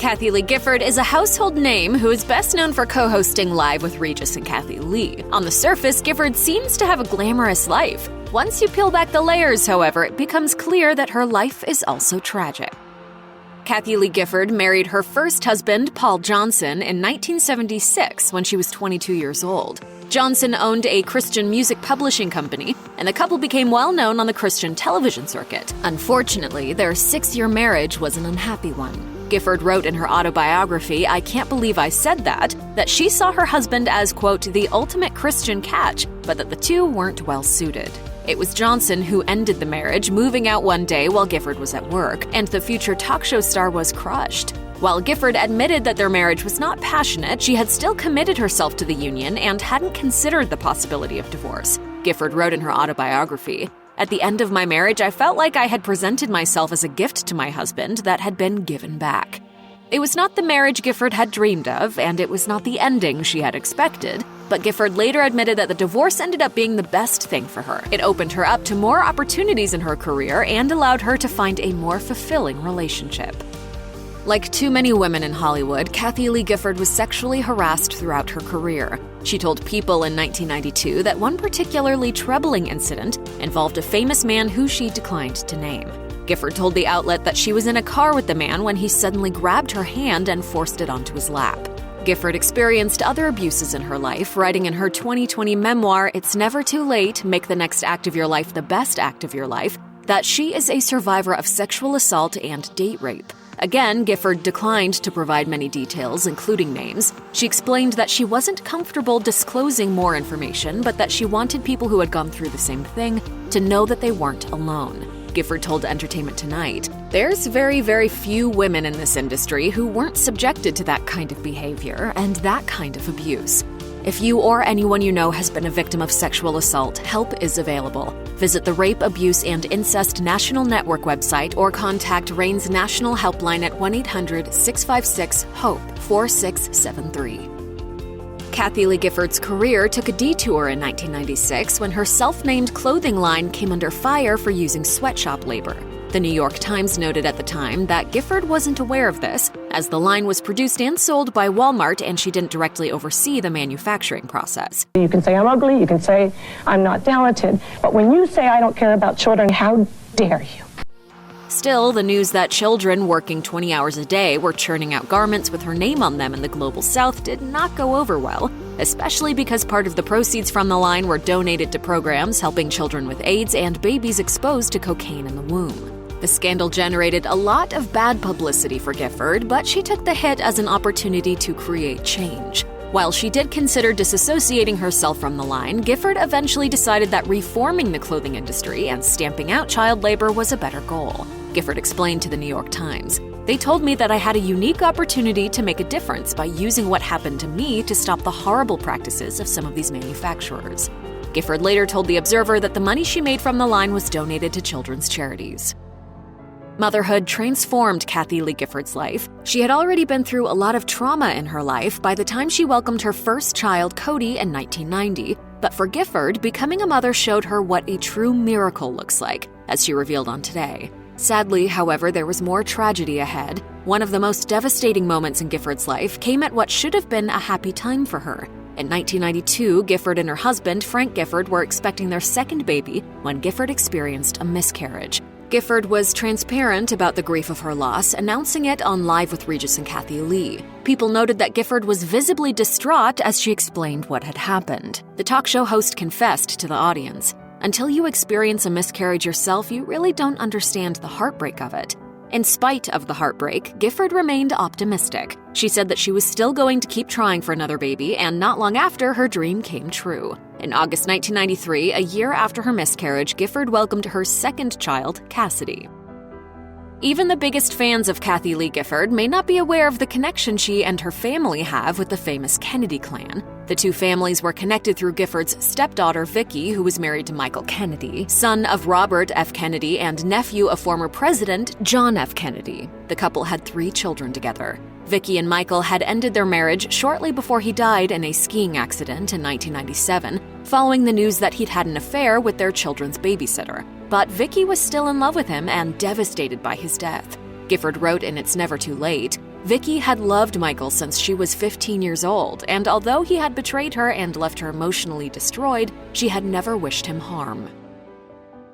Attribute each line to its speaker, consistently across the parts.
Speaker 1: Kathie Lee Gifford is a household name who is best known for co-hosting Live with Regis and Kathie Lee. On the surface, Gifford seems to have a glamorous life. Once you peel back the layers, however, it becomes clear that her life is also tragic. Kathie Lee Gifford married her first husband, Paul Johnson, in 1976 when she was 22 years old. Johnson owned a Christian music publishing company, and the couple became well known on the Christian television circuit. Unfortunately, their 6-year marriage was an unhappy one. Gifford wrote in her autobiography, "I Can't Believe I Said That," that she saw her husband as, quote, the ultimate Christian catch, but that the two weren't well suited. It was Johnson who ended the marriage, moving out one day while Gifford was at work, and the future talk show star was crushed. While Gifford admitted that their marriage was not passionate, she had still committed herself to the union and hadn't considered the possibility of divorce. Gifford wrote in her autobiography, "At the end of my marriage, I felt like I had presented myself as a gift to my husband that had been given back." It was not the marriage Gifford had dreamed of, and it was not the ending she had expected, but Gifford later admitted that the divorce ended up being the best thing for her. It opened her up to more opportunities in her career and allowed her to find a more fulfilling relationship. Like too many women in Hollywood, Kathie Lee Gifford was sexually harassed throughout her career. She told People in 1992 that one particularly troubling incident involved a famous man who she declined to name. Gifford told the outlet that she was in a car with the man when he suddenly grabbed her hand and forced it onto his lap. Gifford experienced other abuses in her life, writing in her 2020 memoir, "It's Never Too Late, Make the Next Act of Your Life the Best Act of Your Life," that she is a survivor of sexual assault and date rape. Again, Gifford declined to provide many details, including names. She explained that she wasn't comfortable disclosing more information, but that she wanted people who had gone through the same thing to know that they weren't alone. Gifford told Entertainment Tonight, "There's very, very few women in this industry who weren't subjected to that kind of behavior and that kind of abuse. If you or anyone you know has been a victim of sexual assault, help is available. Visit the Rape, Abuse, and Incest National Network website or contact RAIN's National Helpline at 1-800-656-HOPE 4673. Kathie Lee Gifford's career took a detour in 1996 when her self-named clothing line came under fire for using sweatshop labor. The New York Times noted at the time that Gifford wasn't aware of this, as the line was produced and sold by Walmart and she didn't directly oversee the manufacturing process.
Speaker 2: You can say I'm ugly, you can say I'm not talented, but when you say I don't care about children, how dare you?
Speaker 1: Still, the news that children working 20 hours a day were churning out garments with her name on them in the global south did not go over well, especially because part of the proceeds from the line were donated to programs helping children with AIDS and babies exposed to cocaine in the womb. The scandal generated a lot of bad publicity for Gifford, but she took the hit as an opportunity to create change. While she did consider disassociating herself from the line, Gifford eventually decided that reforming the clothing industry and stamping out child labor was a better goal. Gifford explained to the New York Times, "They told me that I had a unique opportunity to make a difference by using what happened to me to stop the horrible practices of some of these manufacturers." Gifford later told The Observer that the money she made from the line was donated to children's charities. Motherhood transformed Kathie Lee Gifford's life. She had already been through a lot of trauma in her life by the time she welcomed her first child, Cody, in 1990. But for Gifford, becoming a mother showed her what a true miracle looks like, as she revealed on Today. Sadly, however, there was more tragedy ahead. One of the most devastating moments in Gifford's life came at what should have been a happy time for her. In 1992, Gifford and her husband, Frank Gifford, were expecting their second baby when Gifford experienced a miscarriage. Gifford was transparent about the grief of her loss, announcing it on Live with Regis and Kathie Lee. People noted that Gifford was visibly distraught as she explained what had happened. The talk show host confessed to the audience, "Until you experience a miscarriage yourself, you really don't understand the heartbreak of it." In spite of the heartbreak, Gifford remained optimistic. She said that she was still going to keep trying for another baby, and not long after, her dream came true. In August 1993, a year after her miscarriage, Gifford welcomed her second child, Cassidy. Even the biggest fans of Kathie Lee Gifford may not be aware of the connection she and her family have with the famous Kennedy clan. The two families were connected through Gifford's stepdaughter, Vicky, who was married to Michael Kennedy, son of Robert F. Kennedy and nephew of former President John F. Kennedy. The couple had 3 children together. Vicky and Michael had ended their marriage shortly before he died in a skiing accident in 1997, following the news that he'd had an affair with their children's babysitter. But Vicky was still in love with him and devastated by his death. Gifford wrote in It's Never Too Late, Vicky had loved Michael since she was 15 years old, and although he had betrayed her and left her emotionally destroyed, she had never wished him harm.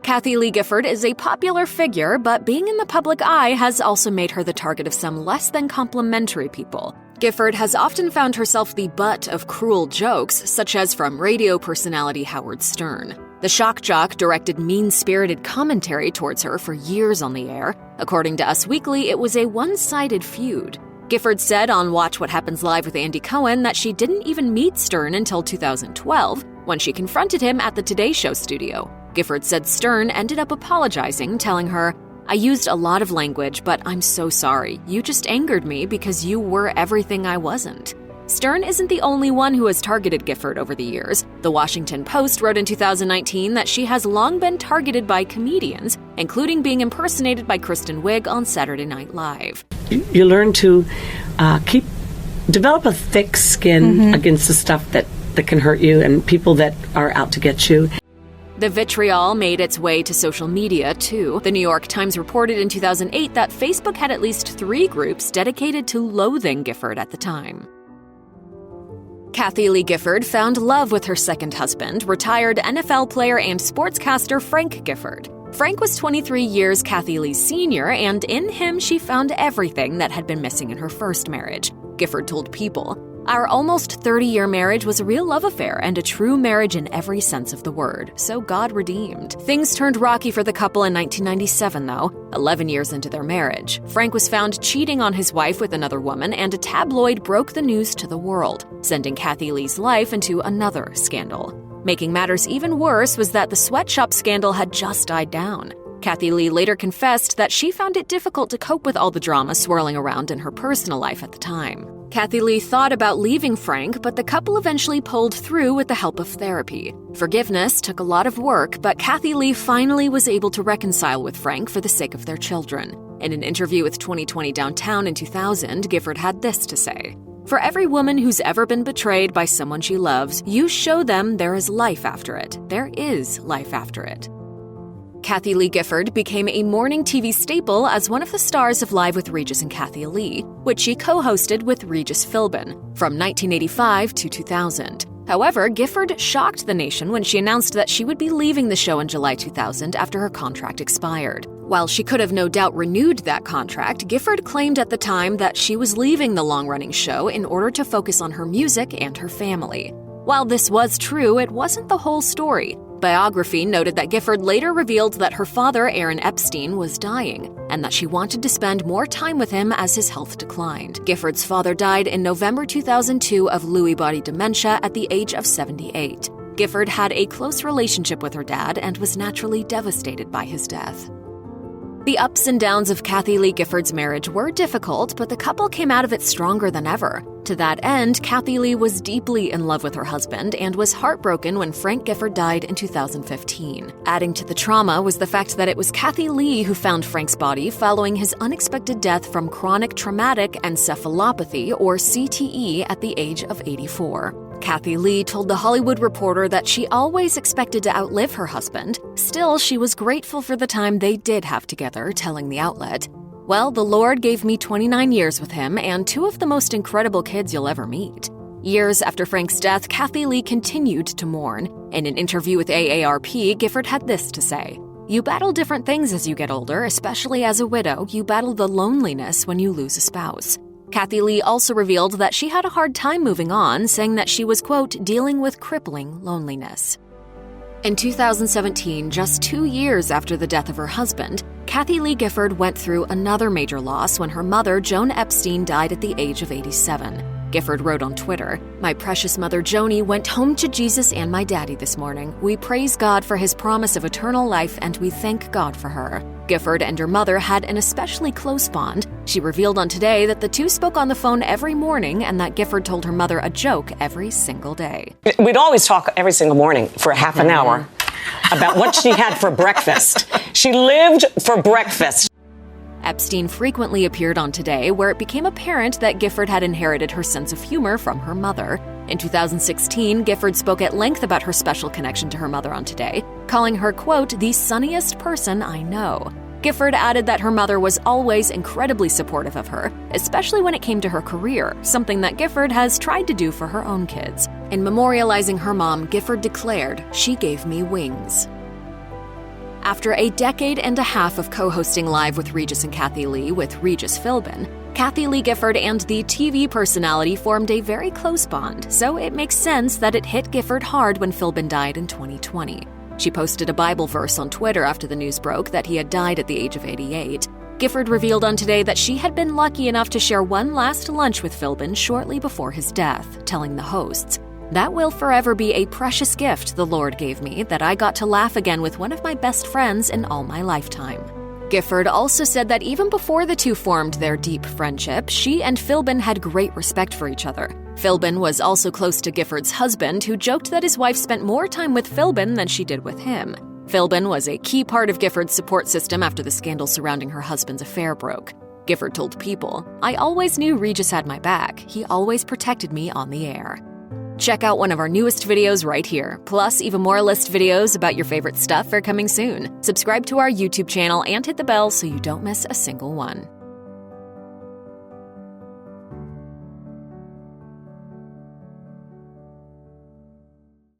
Speaker 1: Kathie Lee Gifford is a popular figure, but being in the public eye has also made her the target of some less than complimentary people. Gifford has often found herself the butt of cruel jokes, such as from radio personality Howard Stern. The shock jock directed mean-spirited commentary towards her for years on the air. According to Us Weekly, it was a one-sided feud. Gifford said on Watch What Happens Live with Andy Cohen that she didn't even meet Stern until 2012, when she confronted him at the Today Show studio. Gifford said Stern ended up apologizing, telling her, "I used a lot of language, but I'm so sorry. You just angered me because you were everything I wasn't." Stern isn't the only one who has targeted Gifford over the years. The Washington Post wrote in 2019 that she has long been targeted by comedians, including being impersonated by Kristen Wiig on Saturday Night Live.
Speaker 3: You learn to develop a thick skin against the stuff that can hurt you and people that are out to get you.
Speaker 1: The vitriol made its way to social media, too. The New York Times reported in 2008 that Facebook had at least 3 groups dedicated to loathing Gifford at the time. Kathie Lee Gifford found love with her second husband, retired NFL player and sportscaster Frank Gifford. Frank was 23 years Kathie Lee's senior, and in him she found everything that had been missing in her first marriage. Gifford told People, "Our almost 30-year marriage was a real love affair and a true marriage in every sense of the word, so God redeemed." Things turned rocky for the couple in 1997, though, 11 years into their marriage. Frank was found cheating on his wife with another woman, and a tabloid broke the news to the world, sending Kathie Lee's life into another scandal. Making matters even worse was that the Sweatshop scandal had just died down. Kathie Lee later confessed that she found it difficult to cope with all the drama swirling around in her personal life at the time. Kathie Lee thought about leaving Frank, but the couple eventually pulled through with the help of therapy. Forgiveness took a lot of work, but Kathie Lee finally was able to reconcile with Frank for the sake of their children. In an interview with 2020 Downtown in 2000, Gifford had this to say, "For every woman who's ever been betrayed by someone she loves, you show them there is life after it. There is life after it." Kathie Lee Gifford became a morning TV staple as one of the stars of Live with Regis and Kathie Lee, which she co-hosted with Regis Philbin from 1985 to 2000. However, Gifford shocked the nation when she announced that she would be leaving the show in July 2000 after her contract expired. While she could have no doubt renewed that contract, Gifford claimed at the time that she was leaving the long-running show in order to focus on her music and her family. While this was true, it wasn't the whole story. Biography noted that Gifford later revealed that her father, Aaron Epstein, was dying, and that she wanted to spend more time with him as his health declined. Gifford's father died in November 2002 of Lewy body dementia at the age of 78. Gifford had a close relationship with her dad and was naturally devastated by his death. The ups and downs of Kathie Lee Gifford's marriage were difficult, but the couple came out of it stronger than ever. To that end, Kathie Lee was deeply in love with her husband and was heartbroken when Frank Gifford died in 2015. Adding to the trauma was the fact that it was Kathie Lee who found Frank's body following his unexpected death from chronic traumatic encephalopathy, or CTE, at the age of 84. Kathie Lee told The Hollywood Reporter that she always expected to outlive her husband. Still, she was grateful for the time they did have together, telling the outlet, "Well, the Lord gave me 29 years with him and 2 of the most incredible kids you'll ever meet." Years after Frank's death, Kathie Lee continued to mourn. In an interview with AARP, Gifford had this to say, "You battle different things as you get older, especially as a widow. You battle the loneliness when you lose a spouse." Kathie Lee also revealed that she had a hard time moving on, saying that she was, quote, "dealing with crippling loneliness." In 2017, just 2 years after the death of her husband, Kathie Lee Gifford went through another major loss when her mother, Joan Epstein, died at the age of 87. Gifford wrote on Twitter, "My precious mother Joni went home to Jesus and my daddy this morning. We praise God for his promise of eternal life and we thank God for her." Gifford and her mother had an especially close bond. She revealed on Today that the two spoke on the phone every morning and that Gifford told her mother a joke every single day.
Speaker 4: We'd always talk every single morning for half an hour about what she had for breakfast. She lived for breakfast.
Speaker 1: Epstein frequently appeared on Today, where it became apparent that Gifford had inherited her sense of humor from her mother. In 2016, Gifford spoke at length about her special connection to her mother on Today, calling her, quote, "the sunniest person I know." Gifford added that her mother was always incredibly supportive of her, especially when it came to her career, something that Gifford has tried to do for her own kids. In memorializing her mom, Gifford declared, "She gave me wings." After a decade and a half of co-hosting Live with Regis and Kathie Lee with Regis Philbin, Kathie Lee Gifford and the TV personality formed a very close bond, so it makes sense that it hit Gifford hard when Philbin died in 2020. She posted a Bible verse on Twitter after the news broke that he had died at the age of 88. Gifford revealed on Today that she had been lucky enough to share one last lunch with Philbin shortly before his death, telling the hosts, "That will forever be a precious gift the Lord gave me, that I got to laugh again with one of my best friends in all my lifetime." Gifford also said that even before the two formed their deep friendship, she and Philbin had great respect for each other. Philbin was also close to Gifford's husband, who joked that his wife spent more time with Philbin than she did with him. Philbin was a key part of Gifford's support system after the scandal surrounding her husband's affair broke. Gifford told People, "I always knew Regis had my back. He always protected me on the air." Check out one of our newest videos right here. Plus, even more list videos about your favorite stuff are coming soon. Subscribe to our YouTube channel and hit the bell so you don't miss a single one.